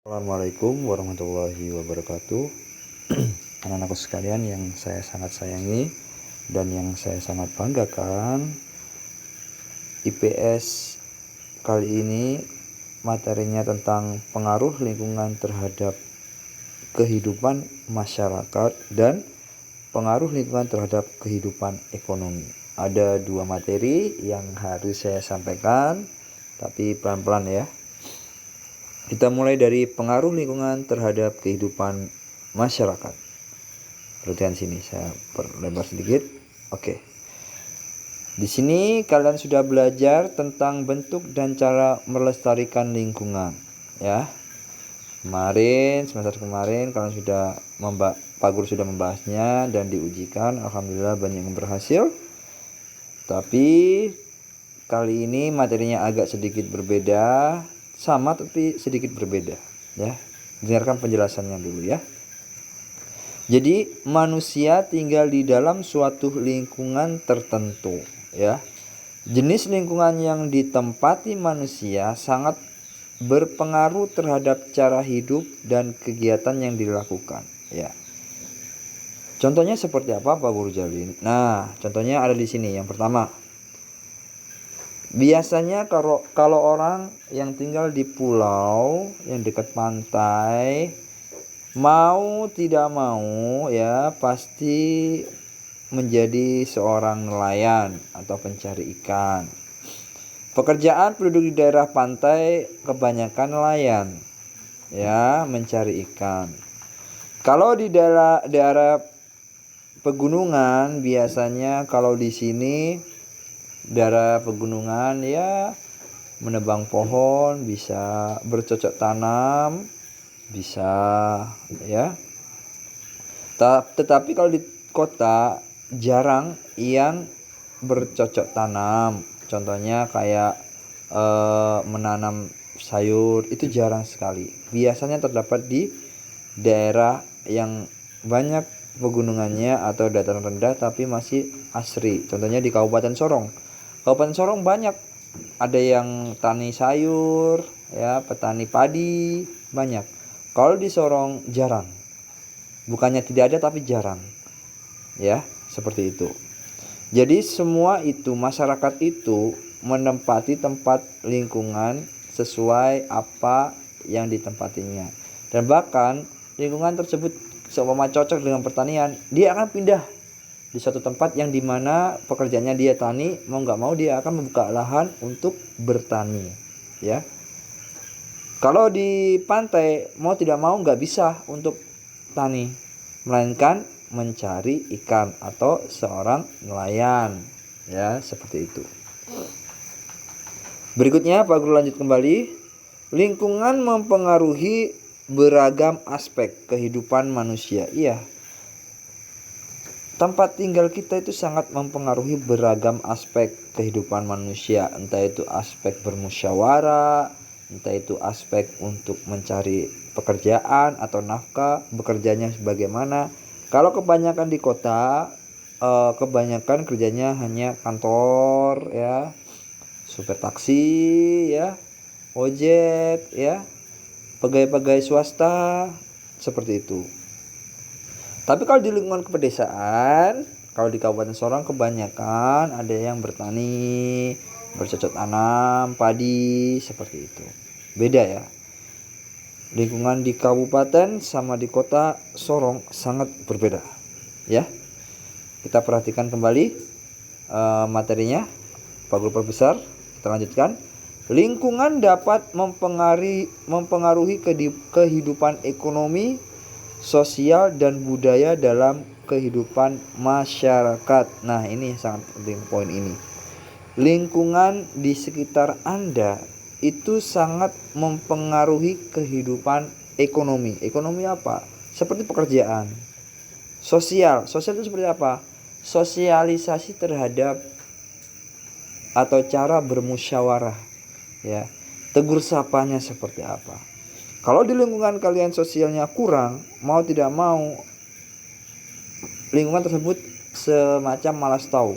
Assalamualaikum warahmatullahi wabarakatuh. Anak-anakku sekalian yang saya sangat sayangi dan yang saya sangat banggakan, IPS kali ini materinya tentang pengaruh lingkungan terhadap kehidupan masyarakat dan pengaruh lingkungan terhadap kehidupan ekonomi. Ada dua materi yang harus saya sampaikan, tapi pelan-pelan ya. Kita mulai dari pengaruh lingkungan terhadap kehidupan masyarakat. Perhatian sini, saya perlebar sedikit. Oke. Di sini kalian sudah belajar tentang bentuk dan cara melestarikan lingkungan, ya. Semester kemarin kalian sudah Pak Guru sudah membahasnya dan diujikan. Alhamdulillah banyak yang berhasil. Tapi kali ini materinya agak sedikit berbeda. Sama tapi sedikit berbeda, ya. Dengarkan penjelasannya dulu ya. Jadi manusia tinggal di dalam suatu lingkungan tertentu, ya. Jenis lingkungan yang ditempati manusia sangat berpengaruh terhadap cara hidup dan kegiatan yang dilakukan, ya. Contohnya seperti apa Pak Guru Jalin? Nah, contohnya ada di sini. Yang pertama, biasanya kalau orang yang tinggal di pulau yang dekat pantai, mau tidak mau ya pasti menjadi seorang nelayan atau pencari ikan. Pekerjaan penduduk di daerah pantai kebanyakan nelayan, ya, mencari ikan. Kalau di daerah pegunungan, biasanya kalau di sini daerah pegunungan ya menebang pohon, bisa bercocok tanam, bisa ya. Tetapi kalau di kota jarang yang bercocok tanam. Contohnya kayak menanam sayur, itu jarang sekali. Biasanya terdapat di daerah yang banyak pegunungannya atau dataran rendah tapi masih asri. Contohnya di Kabupaten Sorong. Kabupaten Sorong banyak, ada yang tani sayur, ya, petani padi banyak. Kalau di Sorong jarang. Bukannya tidak ada tapi jarang. Ya, seperti itu. Jadi semua itu, masyarakat itu menempati tempat lingkungan sesuai apa yang ditempatinya. Dan bahkan lingkungan tersebut seumpama cocok dengan pertanian, dia akan pindah di suatu tempat yang dimana pekerjaannya dia tani, mau nggak mau dia akan membuka lahan untuk bertani, ya. Kalau di pantai mau tidak mau nggak bisa untuk tani, melainkan mencari ikan atau seorang nelayan, ya, seperti itu. Berikutnya Pak Guru lanjut kembali. Lingkungan mempengaruhi beragam aspek kehidupan manusia. Iya. Tempat tinggal kita itu sangat mempengaruhi beragam aspek kehidupan manusia. Entah itu aspek bermusyawarah, entah itu aspek untuk mencari pekerjaan atau nafkah, bekerjanya bagaimana. Kalau kebanyakan di kota, kebanyakan kerjanya hanya kantor, ya, supir taksi, ya, ojek, ya, pegawai-pegawai swasta, seperti itu. Tapi kalau di lingkungan pedesaan, kalau di Kabupaten Sorong kebanyakan ada yang bertani, bercocok tanam, padi, seperti itu. Beda ya. Lingkungan di kabupaten sama di kota Sorong sangat berbeda, ya. Kita perhatikan kembali materinya, Pak Guru perbesar. Kita lanjutkan. Lingkungan dapat mempengaruhi kehidupan ekonomi, sosial dan budaya dalam kehidupan masyarakat. Nah, ini sangat penting poin ini. Lingkungan di sekitar Anda itu sangat mempengaruhi kehidupan ekonomi. Ekonomi apa? Seperti pekerjaan. Sosial itu seperti apa? Sosialisasi terhadap atau cara bermusyawarah, ya. Tegur sapanya seperti apa? Kalau di lingkungan kalian sosialnya kurang, mau tidak mau lingkungan tersebut semacam malas tahu.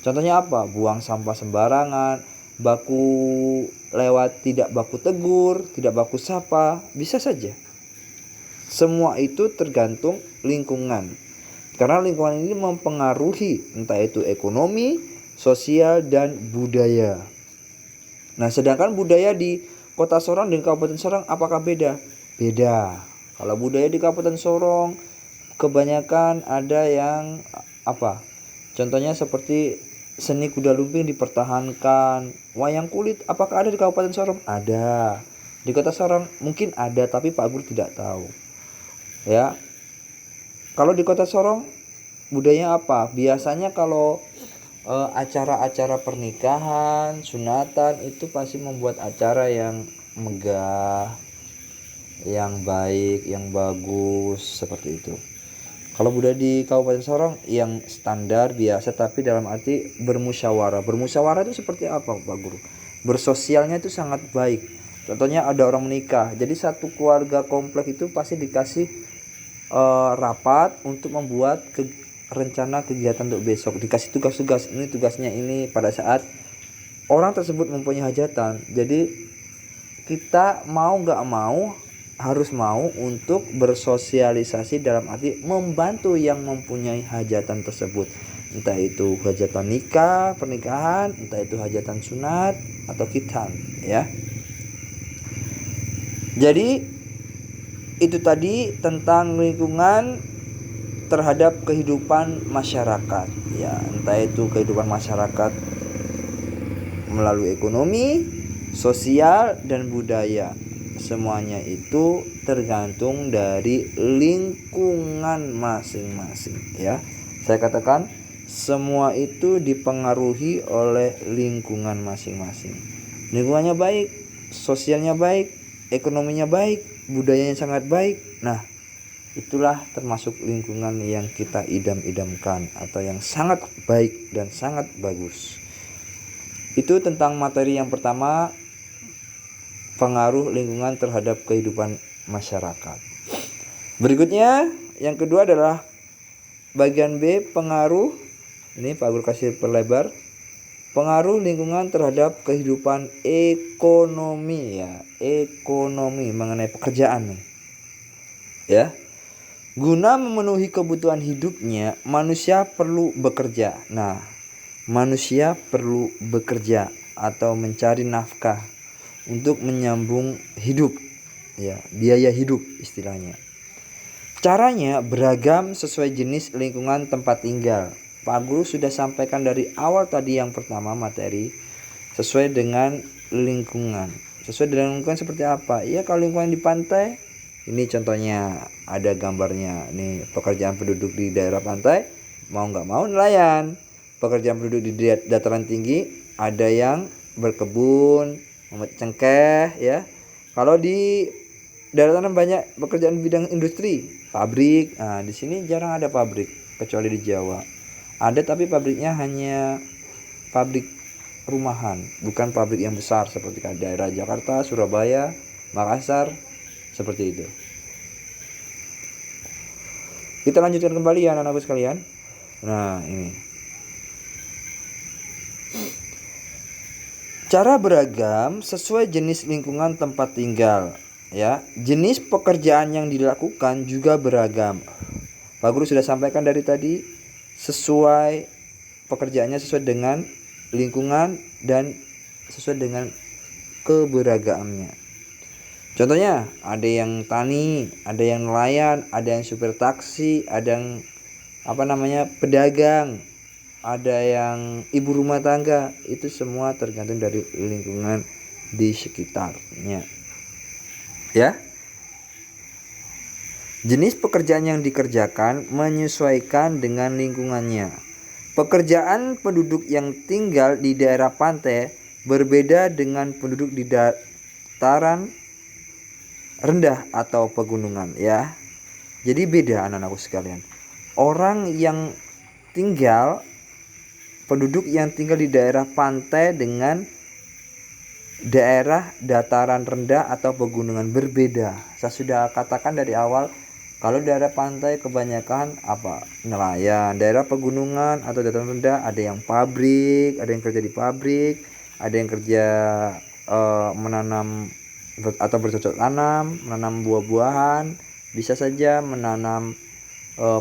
Contohnya apa? Buang sampah sembarangan, baku lewat tidak baku tegur, tidak baku sapa, bisa saja. Semua itu tergantung lingkungan. Karena lingkungan ini mempengaruhi entah itu ekonomi, sosial, dan budaya. Nah, sedangkan budaya di Kota Sorong dan Kabupaten Sorong apakah beda? Beda. Kalau budaya di Kabupaten Sorong kebanyakan ada yang apa? Contohnya seperti seni kuda lumping dipertahankan. Wayang kulit apakah ada di Kabupaten Sorong? Ada. Di Kota Sorong mungkin ada tapi Pak Guru tidak tahu. Ya. Kalau di Kota Sorong budaya apa? Biasanya kalau acara-acara pernikahan, sunatan itu pasti membuat acara yang megah, yang baik, yang bagus seperti itu. Kalau budaya di Kabupaten Sorong yang standar biasa tapi dalam arti bermusyawarah. Bermusyawarah itu seperti apa, Pak Guru? Bersosialnya itu sangat baik. Contohnya ada orang menikah, jadi satu keluarga komplek itu pasti dikasih rapat untuk membuat rencana kegiatan untuk besok, dikasih tugas-tugas, ini tugasnya ini pada saat orang tersebut mempunyai hajatan. Jadi kita mau nggak mau harus mau untuk bersosialisasi dalam arti membantu yang mempunyai hajatan tersebut, entah itu hajatan nikah, pernikahan, entah itu hajatan sunat atau khitan, ya. Jadi itu tadi tentang lingkungan terhadap kehidupan masyarakat, ya, entah itu kehidupan masyarakat melalui ekonomi, sosial, dan budaya. Semuanya itu tergantung dari lingkungan masing-masing, ya. Saya katakan semua itu dipengaruhi oleh lingkungan masing-masing. Lingkungannya baik, sosialnya baik, ekonominya baik, budayanya sangat baik. Nah, itulah termasuk lingkungan yang kita idam-idamkan atau yang sangat baik dan sangat bagus. Itu tentang materi yang pertama, pengaruh lingkungan terhadap kehidupan masyarakat. Berikutnya, yang kedua adalah bagian B, pengaruh. Ini Pak Guru kasih perlebar. Pengaruh lingkungan terhadap kehidupan ekonomi, ya. Ekonomi mengenai pekerjaan nih. Ya. Guna memenuhi kebutuhan hidupnya, manusia perlu bekerja. Nah, manusia perlu bekerja atau mencari nafkah untuk menyambung hidup, ya, biaya hidup istilahnya. Caranya beragam sesuai jenis lingkungan tempat tinggal. Pak Guru sudah sampaikan dari awal tadi yang pertama materi, sesuai dengan lingkungan. Sesuai dengan lingkungan seperti apa? Ya, kalau lingkungan di pantai, ini contohnya ada gambarnya. Nih pekerjaan penduduk di daerah pantai, mau nggak mau nelayan. Pekerjaan penduduk di dataran tinggi ada yang berkebun, memetik cengkeh, ya. Kalau di daratan banyak pekerjaan bidang industri, pabrik. Nah, di sini jarang ada pabrik kecuali di Jawa. Ada tapi pabriknya hanya pabrik rumahan, bukan pabrik yang besar seperti daerah Jakarta, Surabaya, Makassar, seperti itu. Kita lanjutkan kembali ya anak-anakku sekalian. Nah, ini. Cara beragam sesuai jenis lingkungan tempat tinggal, ya. Jenis pekerjaan yang dilakukan juga beragam. Pak Guru sudah sampaikan dari tadi, sesuai pekerjaannya sesuai dengan lingkungan dan sesuai dengan keberagamannya. Contohnya ada yang tani, ada yang nelayan, ada yang supir taksi, ada yang pedagang, ada yang ibu rumah tangga. Itu semua tergantung dari lingkungan di sekitarnya, ya. Jenis pekerjaan yang dikerjakan menyesuaikan dengan lingkungannya. Pekerjaan penduduk yang tinggal di daerah pantai berbeda dengan penduduk di dataran rendah atau pegunungan, ya. Jadi beda anak-anakku sekalian. Orang yang penduduk yang tinggal di daerah pantai dengan daerah dataran rendah atau pegunungan berbeda. Saya sudah katakan dari awal, kalau daerah pantai kebanyakan nelayan, daerah pegunungan atau dataran rendah ada yang pabrik, ada yang kerja di pabrik, ada yang kerja menanam atau bercocok tanam, menanam buah-buahan, bisa saja menanam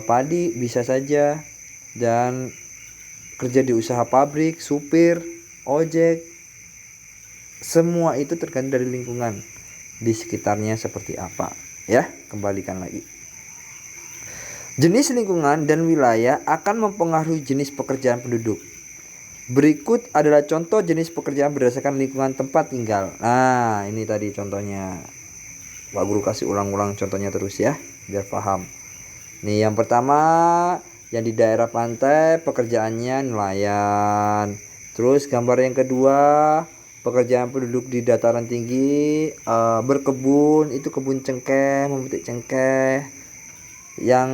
padi, bisa saja, dan kerja di usaha pabrik, supir, ojek. Semua itu tergantung dari lingkungan di sekitarnya seperti apa. Ya, kembalikan lagi. Jenis lingkungan dan wilayah akan mempengaruhi jenis pekerjaan penduduk. Berikut adalah contoh jenis pekerjaan berdasarkan lingkungan tempat tinggal. Nah, ini tadi contohnya. Pak Guru kasih ulang-ulang contohnya terus ya, biar paham. Nih, yang pertama, yang di daerah pantai pekerjaannya nelayan. Terus gambar yang kedua, pekerjaan penduduk di dataran tinggi berkebun, itu kebun cengkeh, memetik cengkeh. Yang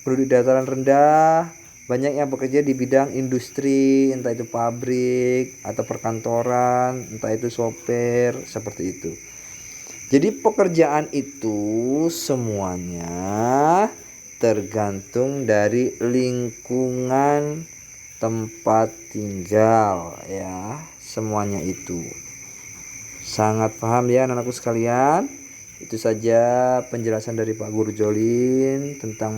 penduduk dataran rendah banyak yang bekerja di bidang industri, entah itu pabrik atau perkantoran, entah itu sopir, seperti itu. Jadi pekerjaan itu semuanya tergantung dari lingkungan tempat tinggal ya, semuanya itu. Sangat paham ya anak-anakku sekalian? Itu saja penjelasan dari Pak Guru Jolin tentang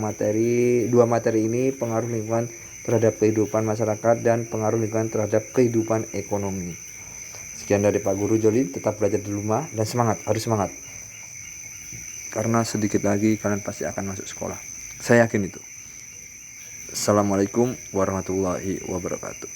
dua materi ini, pengaruh lingkungan terhadap kehidupan masyarakat dan pengaruh lingkungan terhadap kehidupan ekonomi. Sekian dari Pak Guru Jolin, tetap belajar di rumah dan semangat, harus semangat. Karena sedikit lagi kalian pasti akan masuk sekolah. Saya yakin itu. Assalamualaikum warahmatullahi wabarakatuh.